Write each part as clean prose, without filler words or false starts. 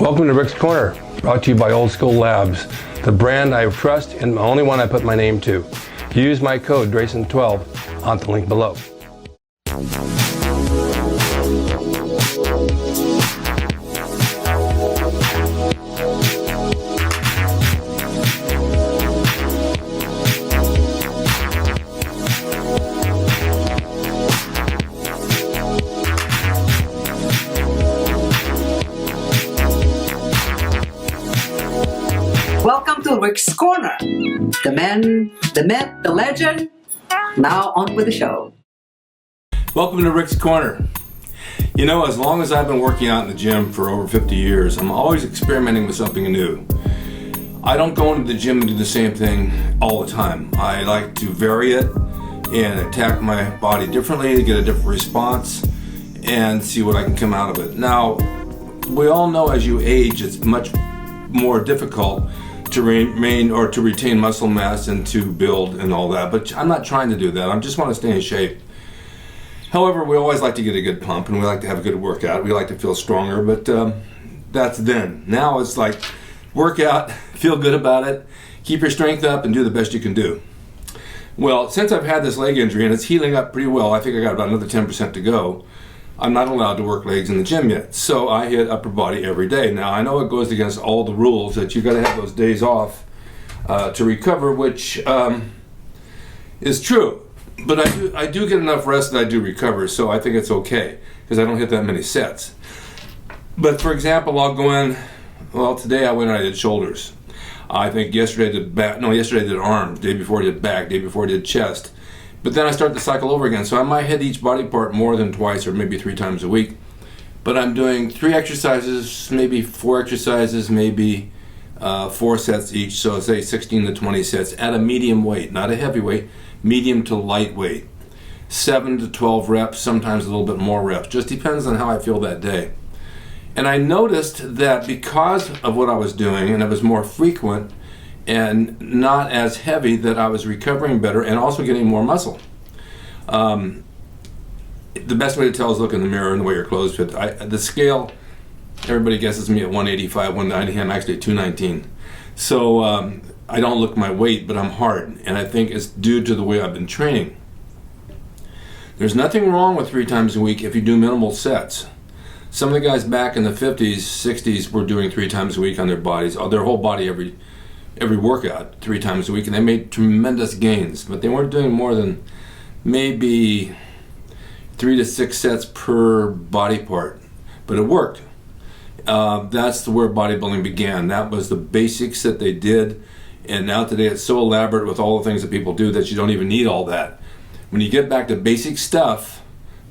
Welcome to Rick's Corner, brought to you by Old School Labs, the brand I trust and the only one I put my name to. Use my code drasin12 on the link below. Welcome to Rick's Corner. The man, the myth, the legend. Now on with the show. Welcome to Rick's Corner. You know, as long as I've been working out in the gym for over 50 years, I'm always experimenting with something new. I don't go into the gym and do the same thing all the time. I like to vary it and attack my body differently to get a different response and see what I can come out of it. Now, we all know as you age, it's much more difficult to remain or to retain muscle mass and to build and all that, but I'm not trying to do that. I just want to stay in shape. However, we always like to get a good pump and we like to have a good workout. We like to feel stronger, but that's then. Now it's like work out, feel good about it, keep your strength up and do the best you can do. Well, since I've had this leg injury and it's healing up pretty well, I think I got about another 10% to go. I'm not allowed to work legs in the gym yet, so I hit upper body every day. Now, I know it goes against all the rules that you got to have those days off to recover, which is true. But I do get enough rest that I do recover, so I think it's okay because I don't hit that many sets. But for example, I'll go in. Well, today I went and I did shoulders. I think yesterday I did back. No, yesterday I did arms. Day before I did back. Day before I did chest. But then I start the cycle over again, so I might hit each body part more than twice or maybe 3 times a week. But I'm doing 3 exercises, maybe 4 exercises, maybe 4 sets each, so say 16 to 20 sets at a medium weight, not a heavy weight, medium to light weight. 7 to 12 reps, sometimes a little bit more reps, just depends on how I feel that day. And I noticed that because of what I was doing, and it was more frequent, and not as heavy, that I was recovering better and also getting more muscle. The best way to tell is look in the mirror and the way your clothes fit. The scale, everybody guesses me at 185, 190, I'm actually 219. So I don't look my weight, but I'm hard, and I think it's due to the way I've been training. There's nothing wrong with 3 times a week if you do minimal sets. Some of the guys back in the 50s, 60s were doing 3 times a week on their bodies, their whole body every workout 3 times a week, and they made tremendous gains, but they weren't doing more than maybe 3 to 6 sets per body part, but it worked. That's where bodybuilding began. That was the basics that they did, and now today it's so elaborate with all the things that people do that you don't even need all that. When you get back to basic stuff,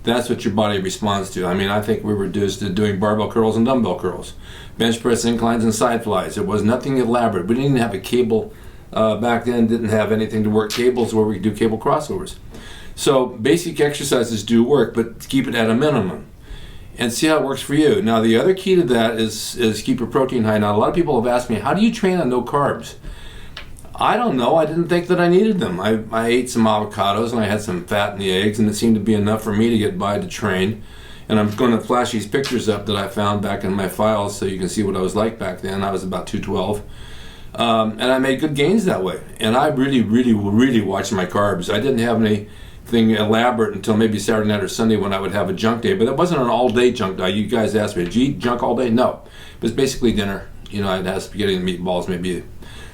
that's what your body responds to. I mean, I think we were reduced to doing barbell curls and dumbbell curls, bench press inclines and side flies. It was nothing elaborate. We didn't even have a cable back then, didn't have anything to work cables where we could do cable crossovers. So basic exercises do work, but keep it at a minimum and see how it works for you. Now, the other key to that is keep your protein high. Now, a lot of people have asked me, how do you train on no carbs? I don't know. I didn't think that I needed them. I ate some avocados and I had some fat in the eggs, and it seemed to be enough for me to get by to train. And I'm going to flash these pictures up that I found back in my files so you can see what I was like back then. I was about 212. And I made good gains that way. And I really watched my carbs. I didn't have anything elaborate until maybe Saturday night or Sunday when I would have a junk day. But it wasn't an all-day junk day. You guys asked me, did you eat junk all day? No. It was basically dinner. You know, I'd have spaghetti and meatballs, maybe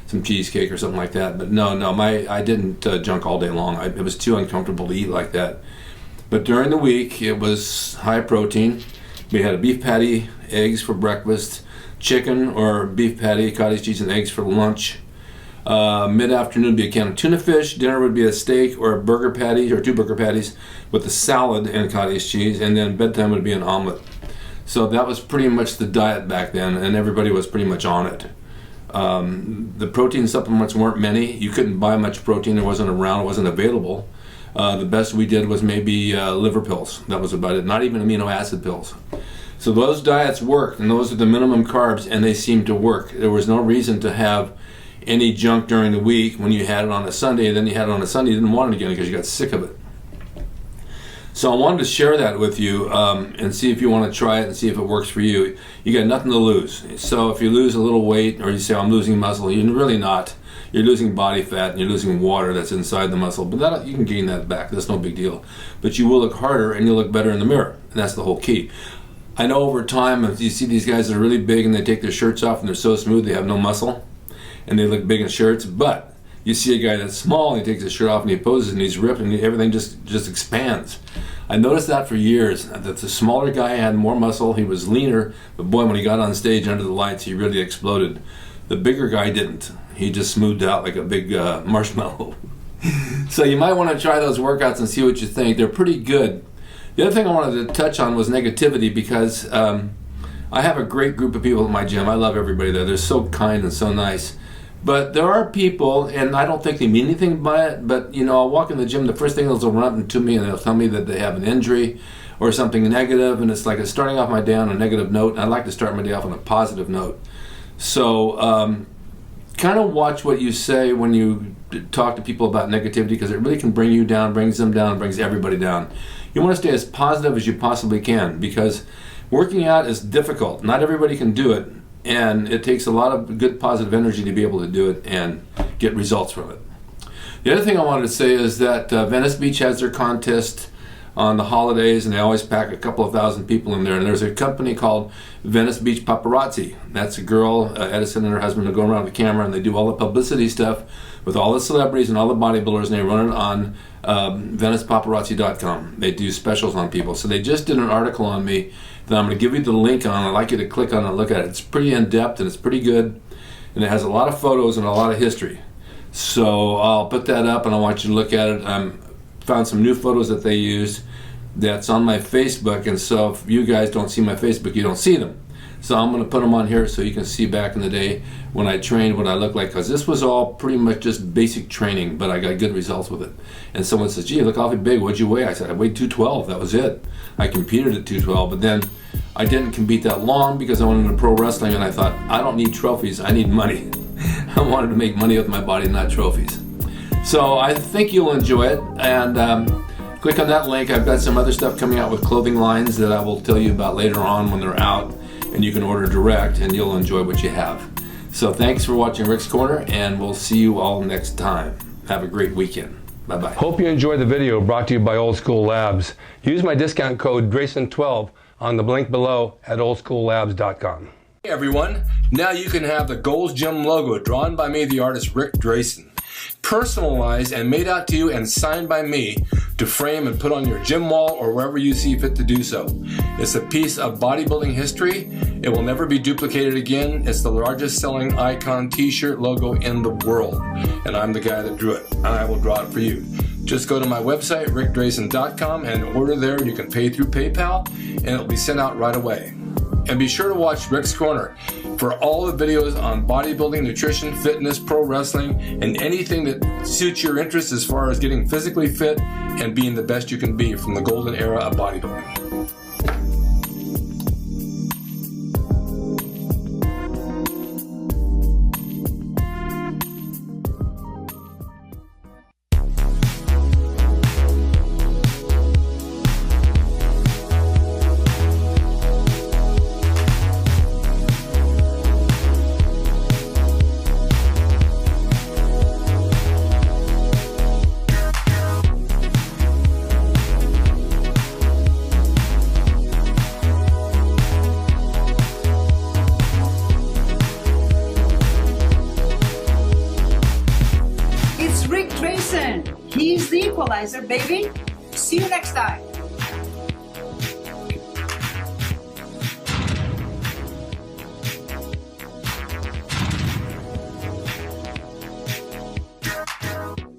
some cheesecake or something like that. But no, I didn't junk all day long. It was too uncomfortable to eat like that. But during the week, it was high protein. We had a beef patty, eggs for breakfast, chicken or beef patty, cottage cheese and eggs for lunch. Mid-afternoon would be a can of tuna fish. Dinner would be a steak or a burger patty or 2 burger patties with a salad and cottage cheese. And then bedtime would be an omelet. So that was pretty much the diet back then, and everybody was pretty much on it. The protein supplements weren't many. You couldn't buy much protein. It wasn't around. It wasn't available. The best we did was maybe liver pills. That was about it. Not even amino acid pills. So those diets worked, and those are the minimum carbs, and they seemed to work. There was no reason to have any junk during the week when you had it on a Sunday, and then you had it on a Sunday, you didn't want it again because you got sick of it. So I wanted to share that with you and see if you want to try it and see if it works for you. You got nothing to lose. So if you lose a little weight or you say, I'm losing muscle, you're really not. You're losing body fat and you're losing water that's inside the muscle. But that, you can gain that back. That's no big deal. But you will look harder and you'll look better in the mirror. And that's the whole key. I know over time, if you see these guys that are really big and they take their shirts off and they're so smooth, they have no muscle and they look big in shirts. But you see a guy that's small and he takes his shirt off and he poses and he's ripped and everything just expands. I noticed that for years, that the smaller guy had more muscle, he was leaner, but boy, when he got on stage under the lights, he really exploded. The bigger guy didn't. He just smoothed out like a big marshmallow. So you might want to try those workouts and see what you think. They're pretty good. The other thing I wanted to touch on was negativity, because I have a great group of people at my gym. I love everybody there. They're so kind and so nice. But there are people, and I don't think they mean anything by it, but you know, I'll walk in the gym, the first thing they'll run up to me and they'll tell me that they have an injury or something negative, and it's like it's starting off my day on a negative note, and I like to start my day off on a positive note. So kind of watch what you say when you talk to people about negativity, because it really can bring you down, brings them down, brings everybody down. You want to stay as positive as you possibly can, because working out is difficult. Not everybody can do it. And it takes a lot of good positive energy to be able to do it and get results from it. The other thing I wanted to say is that Venice Beach has their contest on the holidays, and they always pack a couple of thousand people in there. And there's a company called Venice Beach Paparazzi. That's a girl, Edison and her husband, who go around with the camera and they do all the publicity stuff with all the celebrities and all the bodybuilders, and they run it on VenicePaparazzi.com. They do specials on people. So they just did an article on me that I'm going to give you the link on. I'd like you to click on it and look at it. It's pretty in-depth and it's pretty good, and it has a lot of photos and a lot of history. So I'll put that up and I want you to look at it. Found some new photos that they used that's on my Facebook, and so if you guys don't see my Facebook, you don't see them. So I'm going to put them on here so you can see back in the day when I trained what I looked like, because this was all pretty much just basic training, but I got good results with it. And someone says, gee, look awfully big, what'd you weigh? I said, I weighed 212, that was it. I competed at 212, but then I didn't compete that long because I went into pro wrestling, and I thought, I don't need trophies, I need money. I wanted to make money with my body, not trophies. So I think you'll enjoy it, and click on that link. I've got some other stuff coming out with clothing lines that I will tell you about later on when they're out, and you can order direct and you'll enjoy what you have. So thanks for watching Rick's Corner, and we'll see you all next time. Have a great weekend. Bye-bye. Hope you enjoyed the video brought to you by Old School Labs. Use my discount code DRASIN12 on the link below at oldschoollabs.com. Hey everyone, now you can have the Gold's Gym logo drawn by me, the artist Rick Drasin, personalized and made out to you and signed by me to frame and put on your gym wall or wherever you see fit to do so. It's a piece of bodybuilding history. It will never be duplicated again. It's the largest selling icon t-shirt logo in the world, and I'm the guy that drew it, and I will draw it for you. Just go to my website, rickdrasin.com, and order there. You can pay through PayPal, and it'll be sent out right away. And be sure to watch Rick's Corner for all the videos on bodybuilding, nutrition, fitness, pro wrestling, and anything that suits your interests as far as getting physically fit and being the best you can be from the golden era of bodybuilding. It's Rick Drasin. He's the equalizer, baby. See you next time.